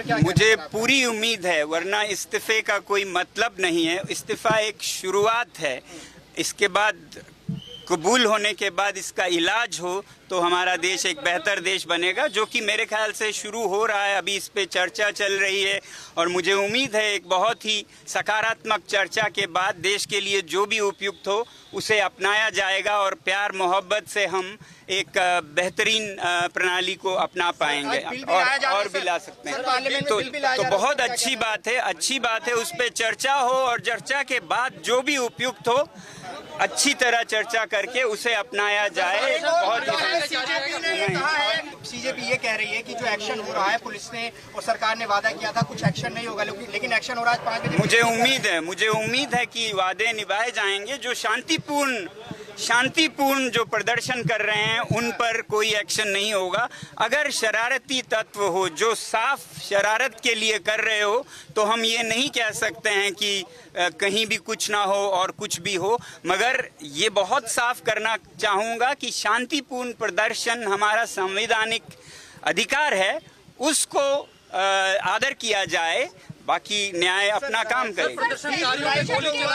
पर क्या मुझे पूरी उम्मीद है, वरना इस्तीफे का कोई मतलब नहीं है। इस्तीफा एक शुरुआत है, इसके बाद कबूल होने के बाद इसका इलाज हो तो हमारा देश एक बेहतर देश बनेगा, जो कि मेरे ख्याल से शुरू हो रहा है। अभी इस पे चर्चा चल रही है और मुझे उम्मीद है एक बहुत ही सकारात्मक चर्चा के बाद देश के लिए जो भी उपयुक्त हो उसे अपनाया जाएगा और प्यार मोहब्बत से हम एक बेहतरीन प्रणाली को अपना पाएंगे और भी ला सकते हैं। तो बहुत अच्छी बात है, उस पर चर्चा हो और चर्चा के बाद जो भी उपयुक्त हो अच्छी तरह चर्चा करके उसे अपनाया जाए। बहुत सीजेपी ये कह रही है कि जो एक्शन हो रहा है, पुलिस ने और सरकार ने वादा किया था कुछ एक्शन नहीं होगा, लेकिन एक्शन हो रहा है 5 बजे। मुझे उम्मीद है कि वादे निभाए जाएंगे। जो शांतिपूर्ण जो प्रदर्शन कर रहे हैं उन पर कोई एक्शन नहीं होगा। अगर शरारती तत्व हो जो साफ शरारत के लिए कर रहे हो तो हम ये नहीं कह सकते हैं कि कहीं भी कुछ ना हो और कुछ भी हो, मगर ये बहुत साफ करना चाहूँगा कि शांतिपूर्ण प्रदर्शन हमारा संवैधानिक अधिकार है, उसको आदर किया जाए, बाकी न्याय अपना काम करेगा।